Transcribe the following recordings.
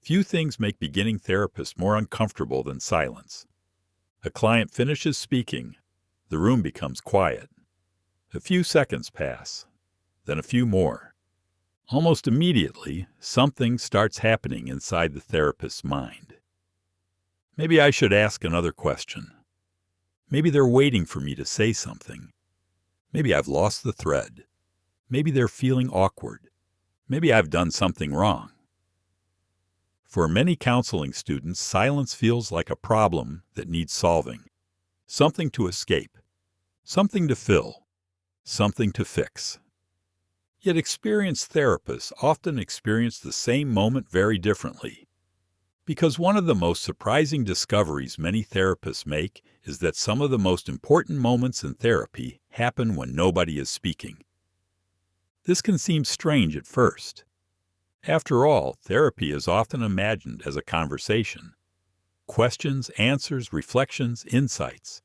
Few things make beginning therapists more uncomfortable than silence. A client finishes speaking, the room becomes quiet. A few seconds pass, then a few more. Almost immediately, something starts happening inside the therapist's mind. Maybe I should ask another question. Maybe they're waiting for me to say something. Maybe I've lost the thread. Maybe they're feeling awkward. Maybe I've done something wrong. For many counseling students, silence feels like a problem that needs solving. Something to escape. Something to fill. Something to fix. Yet experienced therapists often experience the same moment very differently. Because one of the most surprising discoveries many therapists make is that some of the most important moments in therapy happen when nobody is speaking. This can seem strange at first. After all, therapy is often imagined as a conversation. Questions, answers, reflections, insights.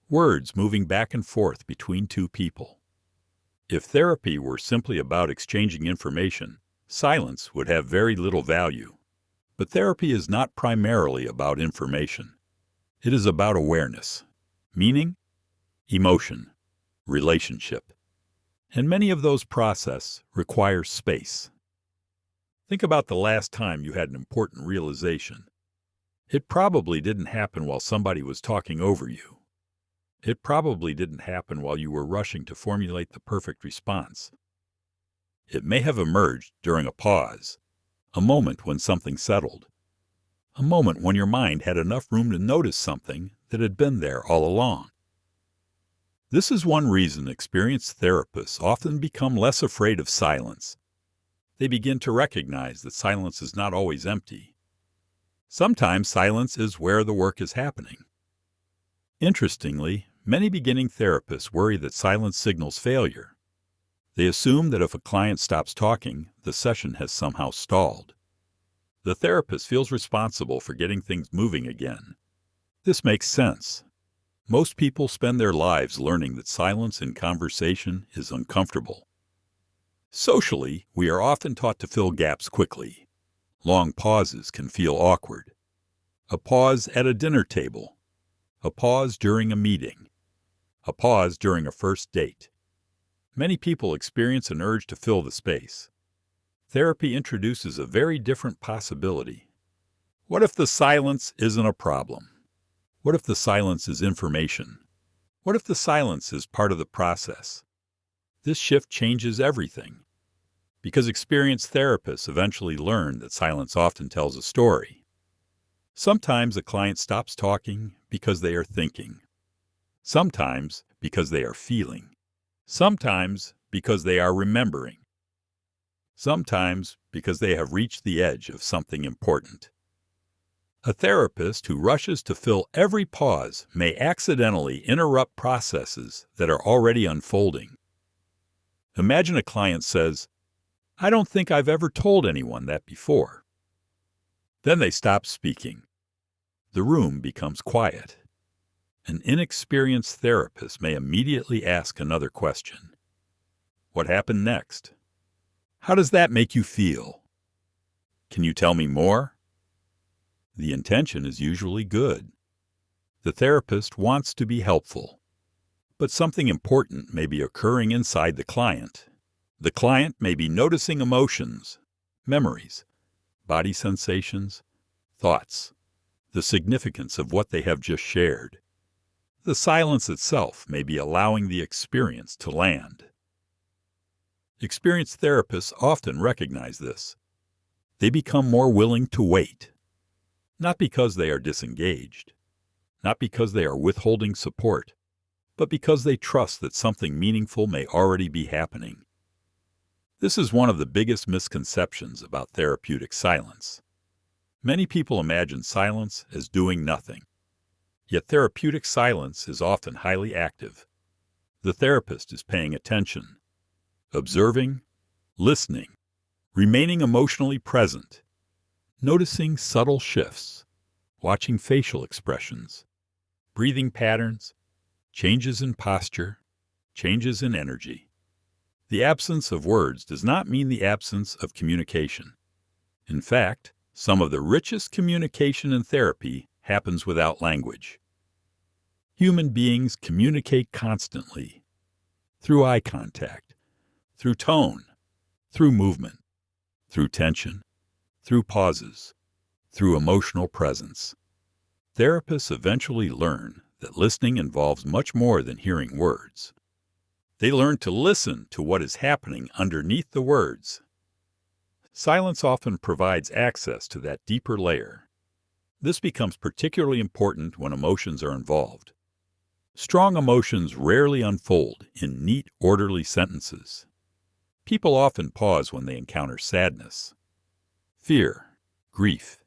Words moving back and forth between two people. If therapy were simply about exchanging information, silence would have very little value. But therapy is not primarily about information. It is about awareness, meaning, emotion, relationship. And many of those processes require space. Think about the last time you had an important realization. It probably didn't happen while somebody was talking over you. It probably didn't happen while you were rushing to formulate the perfect response. It may have emerged during a pause, a moment when something settled, a moment when your mind had enough room to notice something that had been there all along. This is one reason experienced therapists often become less afraid of silence. They begin to recognize that silence is not always empty. Sometimes silence is where the work is happening. Interestingly, many beginning therapists worry that silence signals failure. They assume that if a client stops talking, the session has somehow stalled. The therapist feels responsible for getting things moving again. This makes sense. Most people spend their lives learning that silence in conversation is uncomfortable. Socially, we are often taught to fill gaps quickly. Long pauses can feel awkward. A pause at a dinner table. A pause during a meeting. A pause during a first date. Many people experience an urge to fill the space. Therapy introduces a very different possibility. What if the silence isn't a problem? What if the silence is information? What if the silence is part of the process? This shift changes everything. Because experienced therapists eventually learn that silence often tells a story. Sometimes a client stops talking because they are thinking. Sometimes because they are feeling. Sometimes because they are remembering. Sometimes because they have reached the edge of something important. A therapist who rushes to fill every pause may accidentally interrupt processes that are already unfolding. Imagine a client says, "I don't think I've ever told anyone that before." Then they stop speaking. The room becomes quiet. An inexperienced therapist may immediately ask another question. What happened next? How does that make you feel? Can you tell me more? The intention is usually good. The therapist wants to be helpful. But something important may be occurring inside the client. The client may be noticing emotions, memories, body sensations, thoughts, the significance of what they have just shared. The silence itself may be allowing the experience to land. Experienced therapists often recognize this. They become more willing to wait. Not because they are disengaged, not because they are withholding support, but because they trust that something meaningful may already be happening. This is one of the biggest misconceptions about therapeutic silence. Many people imagine silence as doing nothing. Yet therapeutic silence is often highly active. The therapist is paying attention, observing, listening, remaining emotionally present, noticing subtle shifts, watching facial expressions, breathing patterns, changes in posture, changes in energy. The absence of words does not mean the absence of communication. In fact, Some of the richest communication in therapy happens without language. Human beings communicate constantly, through eye contact, through tone, through movement, through tension, through pauses, through emotional presence. Therapists eventually learn that listening involves much more than hearing words. They learn to listen to what is happening underneath the words. Silence often provides access to that deeper layer. This becomes particularly important when emotions are involved. Strong emotions rarely unfold in neat, orderly sentences. People often pause when they encounter sadness, fear, grief,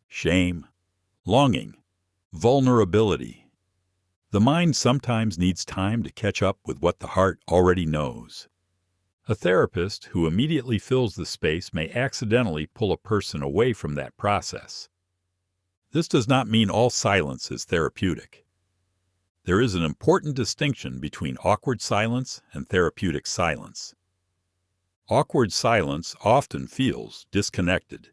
shame, longing, vulnerability. The mind sometimes needs time to catch up with what the heart already knows. A therapist who immediately fills the space may accidentally pull a person away from that process. This does not mean all silence is therapeutic. There is an important distinction between awkward silence and therapeutic silence. Awkward silence often feels disconnected.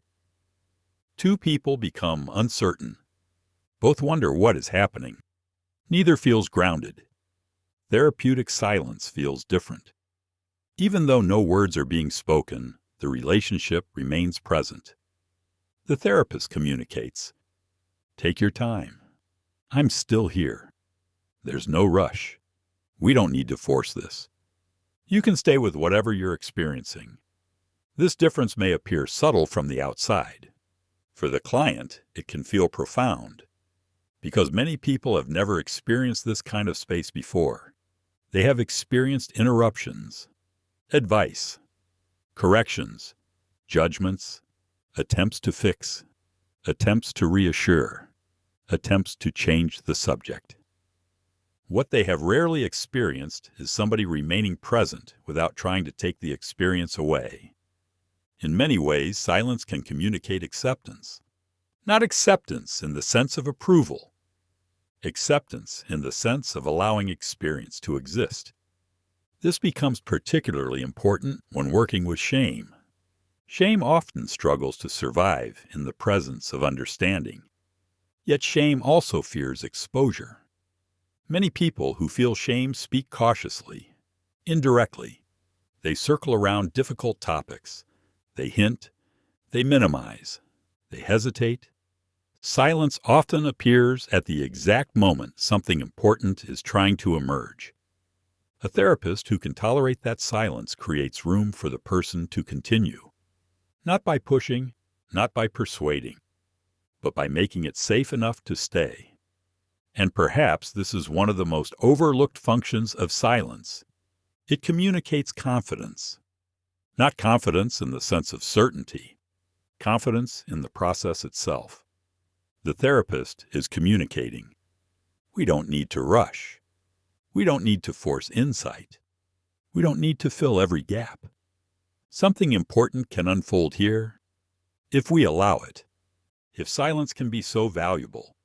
Two people become uncertain. Both wonder what is happening. Neither feels grounded. Therapeutic silence feels different. Even though no words are being spoken, the relationship remains present. The therapist communicates, "Take your time. I'm still here. There's no rush. We don't need to force this. You can stay with whatever you're experiencing." This difference may appear subtle from the outside. For the client, it can feel profound, because many people have never experienced this kind of space before. They have experienced interruptions, advice, corrections, judgments, attempts to fix, attempts to reassure, attempts to change the subject. What they have rarely experienced is somebody remaining present without trying to take the experience away. In many ways, silence can communicate acceptance. Not acceptance in the sense of approval. Acceptance in the sense of allowing experience to exist. This becomes particularly important when working with shame. Shame often struggles to survive in the presence of understanding. Yet shame also fears exposure. Many people who feel shame speak cautiously, indirectly. They circle around difficult topics. They hint. They minimize. They hesitate. Silence often appears at the exact moment something important is trying to emerge. A therapist who can tolerate that silence creates room for the person to continue. Not by pushing, not by persuading, but by making it safe enough to stay. And perhaps this is one of the most overlooked functions of silence. It communicates confidence. Not confidence in the sense of certainty, confidence in the process itself. The therapist is communicating. We don't need to rush. We don't need to force insight. We don't need to fill every gap. Something important can unfold here if we allow it. If silence can be so valuable,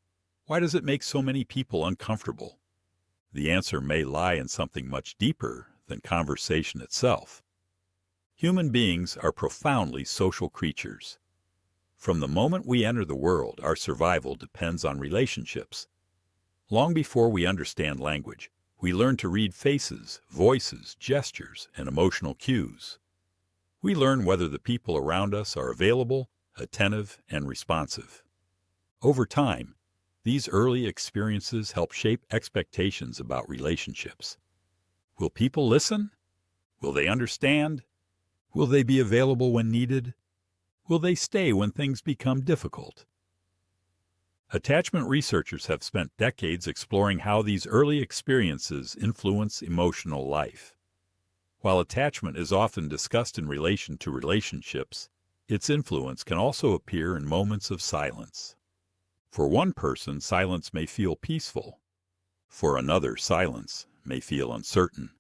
why does it make so many people uncomfortable? The answer may lie in something much deeper than conversation itself. Human beings are profoundly social creatures. From the moment we enter the world, our survival depends on relationships. Long before we understand language, we learn to read faces, voices, gestures, and emotional cues. We learn whether the people around us are available, attentive, and responsive. Over time, these early experiences help shape expectations about relationships. Will people listen? Will they understand? Will they be available when needed? Will they stay when things become difficult? Attachment researchers have spent decades exploring how these early experiences influence emotional life. While attachment is often discussed in relation to relationships, its influence can also appear in moments of silence. For one person, silence may feel peaceful. For another, silence may feel uncertain.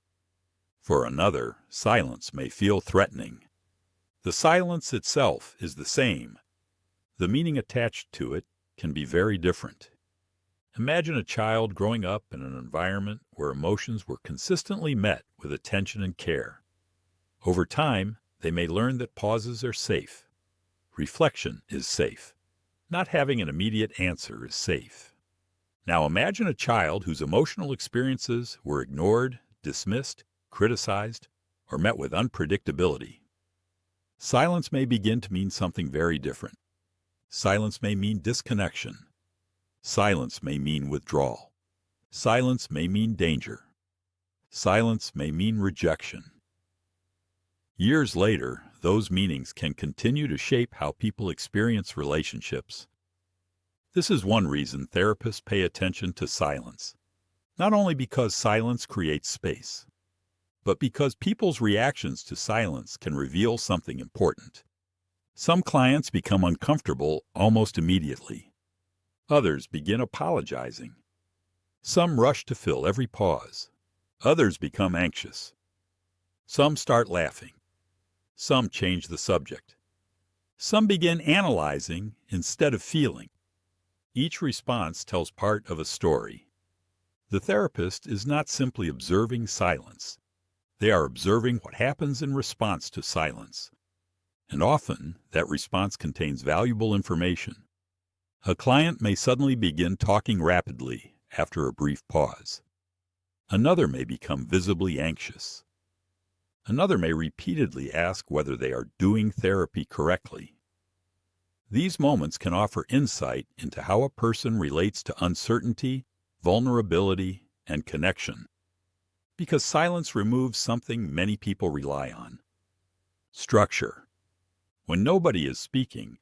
For another, silence may feel threatening. The silence itself is the same. The meaning attached to it can be very different. Imagine a child growing up in an environment where emotions were consistently met with attention and care. Over time, they may learn that pauses are safe. Reflection is safe. Not having an immediate answer is safe. Now imagine a child whose emotional experiences were ignored, dismissed, criticized, or met with unpredictability. Silence may begin to mean something very different. Silence may mean disconnection. Silence may mean withdrawal. Silence may mean danger. Silence may mean rejection. Years later, those meanings can continue to shape how people experience relationships. This is one reason therapists pay attention to silence, not only because silence creates space, but because people's reactions to silence can reveal something important. Some clients become uncomfortable almost immediately. Others begin apologizing. Some rush to fill every pause. Others become anxious. Some start laughing. Some change the subject. Some begin analyzing instead of feeling. Each response tells part of a story. The therapist is not simply observing silence. They are observing what happens in response to silence. And often, that response contains valuable information. A client may suddenly begin talking rapidly after a brief pause. Another may become visibly anxious. Another may repeatedly ask whether they are doing therapy correctly. These moments can offer insight into how a person relates to uncertainty, vulnerability, and connection, because silence removes something many people rely on: structure. When nobody is speaking,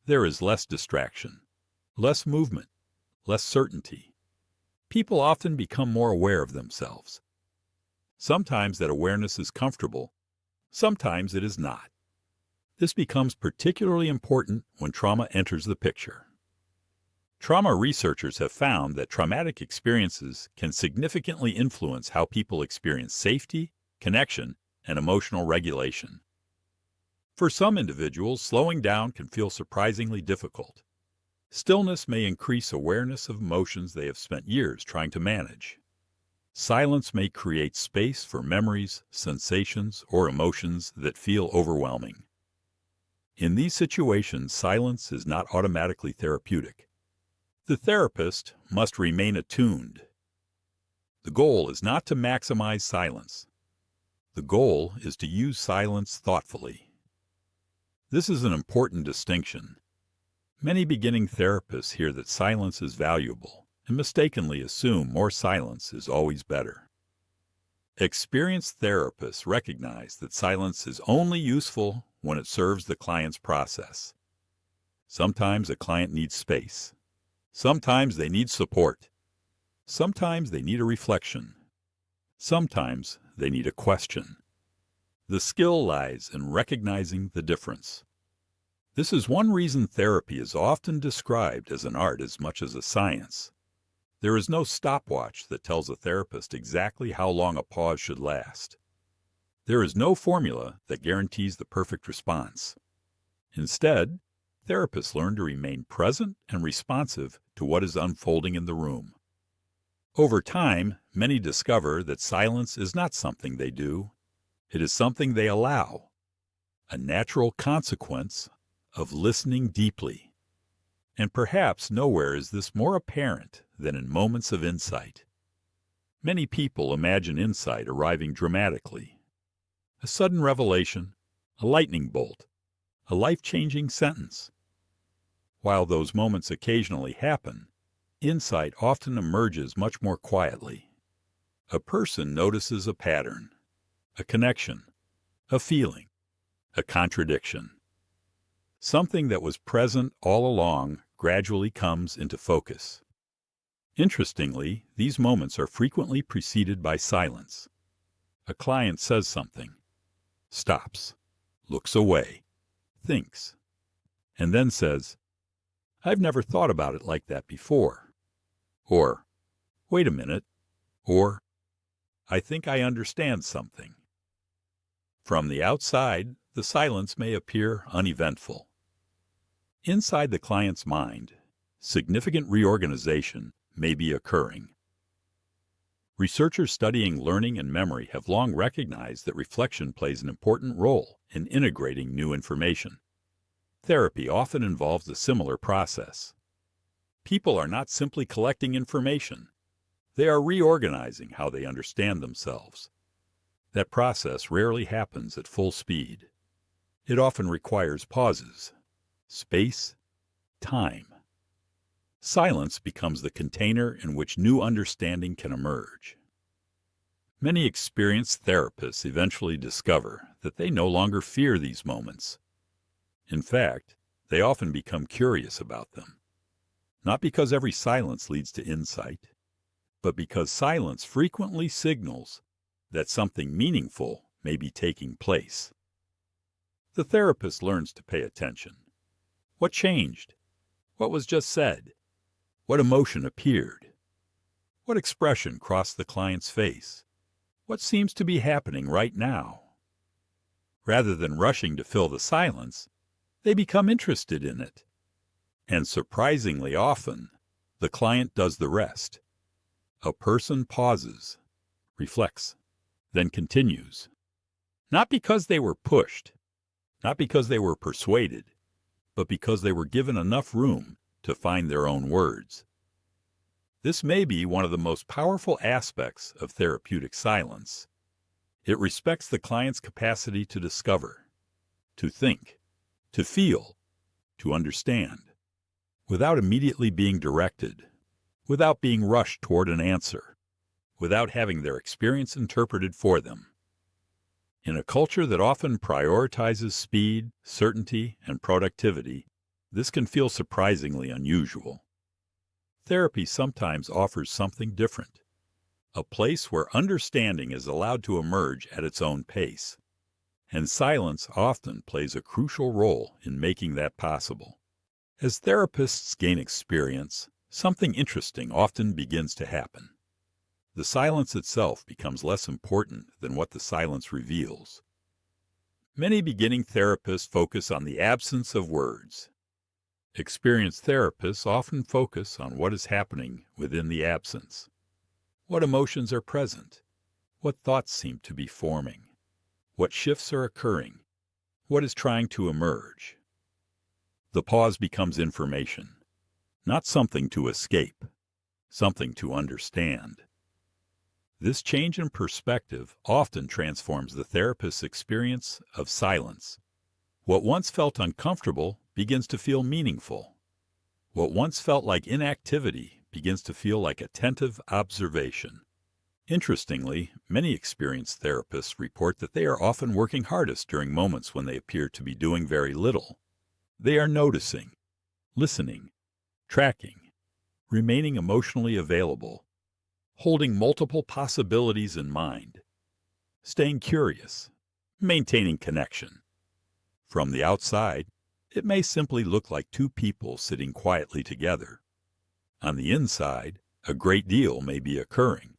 there is less distraction, less movement, less certainty. People often become more aware of themselves. Sometimes that awareness is comfortable, sometimes it is not. This becomes particularly important when trauma enters the picture. Trauma researchers have found that traumatic experiences can significantly influence how people experience safety, connection, and emotional regulation. For some individuals, slowing down can feel surprisingly difficult. Stillness may increase awareness of emotions they have spent years trying to manage. Silence may create space for memories, sensations, or emotions that feel overwhelming. In these situations, silence is not automatically therapeutic. The therapist must remain attuned. The goal is not to maximize silence. The goal is to use silence thoughtfully. This is an important distinction. Many beginning therapists hear that silence is valuable and mistakenly assume more silence is always better. Experienced therapists recognize that silence is only useful when it serves the client's process. Sometimes a client needs space. Sometimes they need support. Sometimes they need a reflection. Sometimes they need a question. The skill lies in recognizing the difference. This is one reason therapy is often described as an art as much as a science. There is no stopwatch that tells a therapist exactly how long a pause should last. There is no formula that guarantees the perfect response. Instead, therapists learn to remain present and responsive to what is unfolding in the room. Over time, many discover that silence is not something they do. It is something they allow, a natural consequence of listening deeply. And perhaps nowhere is this more apparent than in moments of insight. Many people imagine insight arriving dramatically. A sudden revelation, a lightning bolt, a life-changing sentence. While those moments occasionally happen, insight often emerges much more quietly. A person notices a pattern, a connection, a feeling, a contradiction. Something that was present all along gradually comes into focus. Interestingly, these moments are frequently preceded by silence. A client says something, stops, looks away, thinks, and then says, "I've never thought about it like that before." Or, "Wait a minute." Or, "I think I understand something." From the outside, the silence may appear uneventful. Inside the client's mind, significant reorganization may be occurring. Researchers studying learning and memory have long recognized that reflection plays an important role in integrating new information. Therapy often involves a similar process. People are not simply collecting information. They are reorganizing how they understand themselves. That process rarely happens at full speed. It often requires pauses, space, time. Silence becomes the container in which new understanding can emerge. Many experienced therapists eventually discover that they no longer fear these moments. In fact, they often become curious about them. Not because every silence leads to insight, but because silence frequently signals that something meaningful may be taking place. The therapist learns to pay attention. What changed? What was just said? What emotion appeared? What expression crossed the client's face? What seems to be happening right now? Rather than rushing to fill the silence, they become interested in it. And surprisingly often, the client does the rest. A person pauses, reflects, then continues. Not because they were pushed, not because they were persuaded, but because they were given enough room to find their own words. This may be one of the most powerful aspects of therapeutic silence. It respects the client's capacity to discover, to think, to feel, to understand, without immediately being directed, without being rushed toward an answer, without having their experience interpreted for them. In a culture that often prioritizes speed, certainty, and productivity, this can feel surprisingly unusual. Therapy sometimes offers something different, a place where understanding is allowed to emerge at its own pace, and silence often plays a crucial role in making that possible. As therapists gain experience, something interesting often begins to happen. The silence itself becomes less important than what the silence reveals. Many beginning therapists focus on the absence of words. Experienced therapists often focus on what is happening within the absence. What emotions are present? What thoughts seem to be forming? What shifts are occurring? What is trying to emerge? The pause becomes information, not something to escape, something to understand. This change in perspective often transforms the therapist's experience of silence. What once felt uncomfortable begins to feel meaningful. What once felt like inactivity begins to feel like attentive observation. Interestingly, many experienced therapists report that they are often working hardest during moments when they appear to be doing very little. They are noticing, listening, tracking, remaining emotionally available, holding multiple possibilities in mind, staying curious, maintaining connection. From the outside, it may simply look like two people sitting quietly together. On the inside, a great deal may be occurring.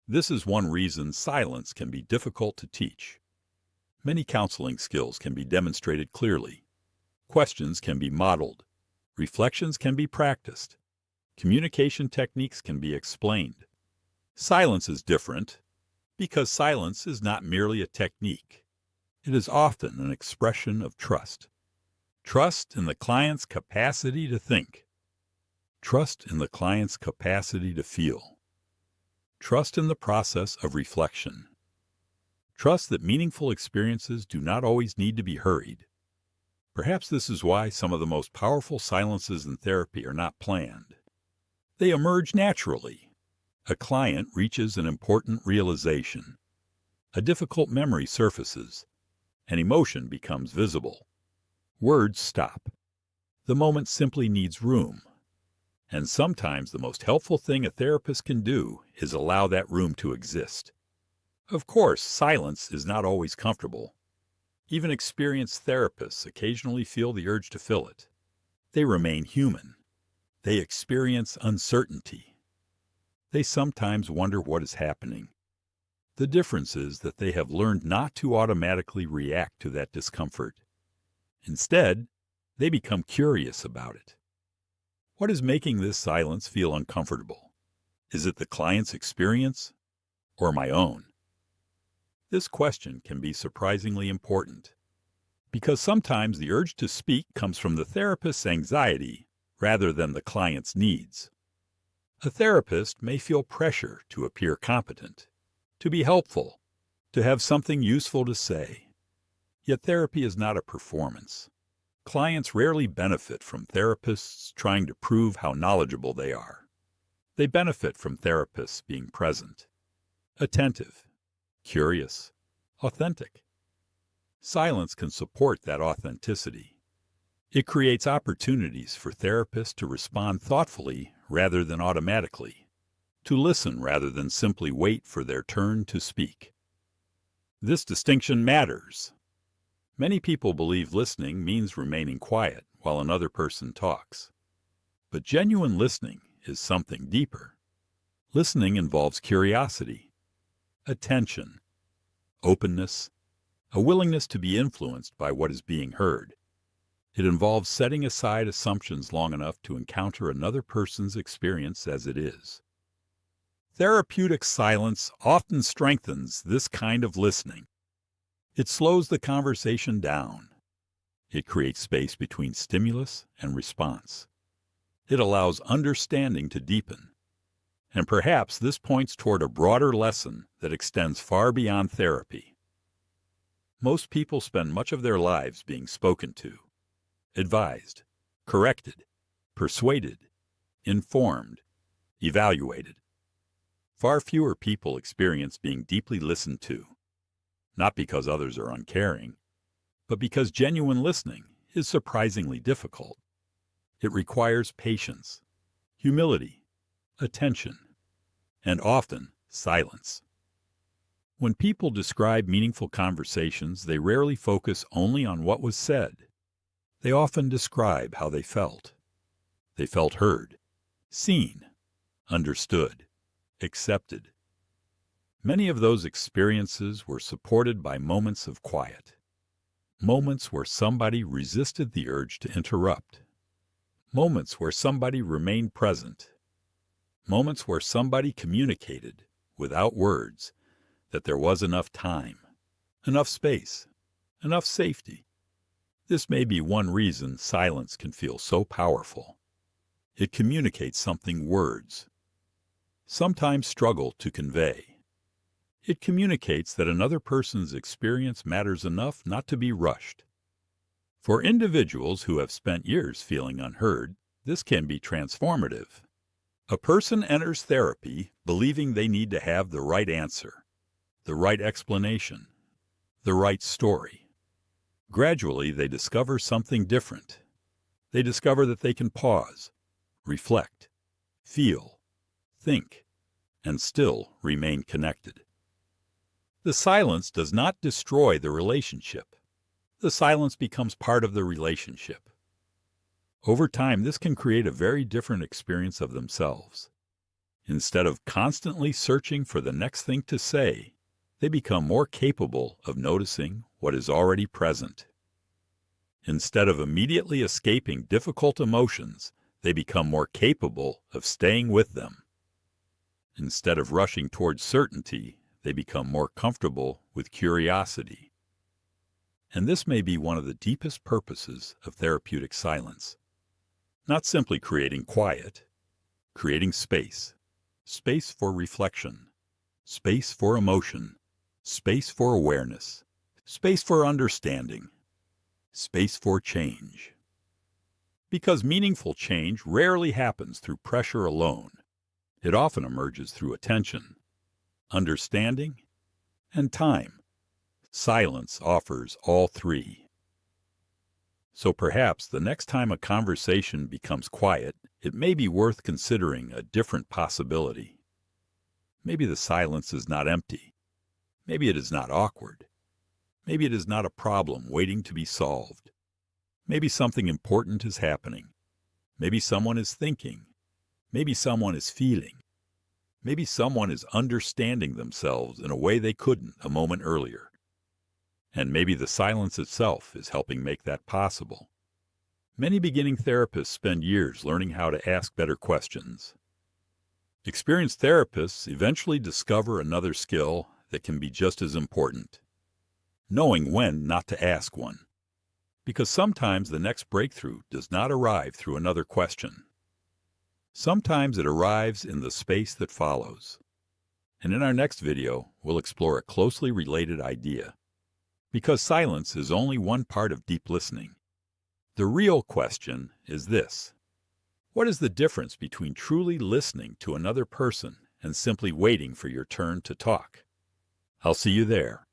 This is one reason silence can be difficult to teach. Many counseling skills can be demonstrated clearly. Questions can be modeled. Reflections can be practiced. Communication techniques can be explained. Silence is different because silence is not merely a technique. It is often an expression of trust. Trust in the client's capacity to think. Trust in the client's capacity to feel. Trust in the process of reflection. Trust that meaningful experiences do not always need to be hurried. Perhaps this is why some of the most powerful silences in therapy are not planned. They emerge naturally. A client reaches an important realization. A difficult memory surfaces. An emotion becomes visible. Words stop. The moment simply needs room. And sometimes the most helpful thing a therapist can do is allow that room to exist. Of course, silence is not always comfortable. Even experienced therapists occasionally feel the urge to fill it. They remain human. They experience uncertainty. They sometimes wonder what is happening. The difference is that they have learned not to automatically react to that discomfort. Instead, they become curious about it. What is making this silence feel uncomfortable? Is it the client's experience or my own? This question can be surprisingly important Because sometimes the urge to speak comes from the therapist's anxiety rather than the client's needs. A therapist may feel pressure to appear competent, to be helpful, to have something useful to say. Yet therapy is not a performance. Clients rarely benefit from therapists trying to prove how knowledgeable they are. They benefit from therapists being present, attentive, curious, authentic. Silence can support that authenticity. It creates opportunities for therapists to respond thoughtfully rather than automatically, to listen rather than simply wait for their turn to speak. This distinction matters. Many people believe listening means remaining quiet while another person talks. But genuine listening is something deeper. Listening involves curiosity, attention, openness, a willingness to be influenced by what is being heard. It involves setting aside assumptions long enough to encounter another person's experience as it is. Therapeutic silence often strengthens this kind of listening. It slows the conversation down. It creates space between stimulus and response. It allows understanding to deepen. And perhaps this points toward a broader lesson that extends far beyond therapy. Most people spend much of their lives being spoken to, advised, corrected, persuaded, informed, evaluated. Far fewer people experience being deeply listened to, not because others are uncaring, but because genuine listening is surprisingly difficult. It requires patience, humility, attention, and often silence. When people describe meaningful conversations, they rarely focus only on what was said. They often describe how they felt. They felt heard, seen, understood, accepted. Many of those experiences were supported by moments of quiet, moments where somebody resisted the urge to interrupt, moments where somebody remained present, moments where somebody communicated, without words, that there was enough time, enough space, enough safety. This may be one reason silence can feel so powerful. It communicates something words sometimes struggle to convey. It communicates that another person's experience matters enough not to be rushed. For individuals who have spent years feeling unheard, this can be transformative. A person enters therapy believing they need to have the right answer, the right explanation, the right story. Gradually, they discover something different. They discover that they can pause, reflect, feel, think, and still remain connected. The silence does not destroy the relationship. The silence becomes part of the relationship. Over time, this can create a very different experience of themselves. Instead of constantly searching for the next thing to say, they become more capable of noticing what is already present. Instead of immediately escaping difficult emotions, they become more capable of staying with them. Instead of rushing towards certainty, they become more comfortable with curiosity. And this may be one of the deepest purposes of therapeutic silence. Not simply creating quiet, creating space, space for reflection, space for emotion, space for awareness, space for understanding, space for change. Because meaningful change rarely happens through pressure alone. It often emerges through attention, understanding, and time. Silence offers all three. So perhaps the next time a conversation becomes quiet, it may be worth considering a different possibility. Maybe the silence is not empty. Maybe it is not awkward. Maybe it is not a problem waiting to be solved. Maybe something important is happening. Maybe someone is thinking. Maybe someone is feeling. Maybe someone is understanding themselves in a way they couldn't a moment earlier. And maybe the silence itself is helping make that possible. Many beginning therapists spend years learning how to ask better questions. Experienced therapists eventually discover another skill that can be just as important: knowing when not to ask one. Because sometimes the next breakthrough does not arrive through another question. Sometimes it arrives in the space that follows. And in our next video, we'll explore a closely related idea. Because silence is only one part of deep listening. The real question is this: what is the difference between truly listening to another person and simply waiting for your turn to talk? I'll see you there.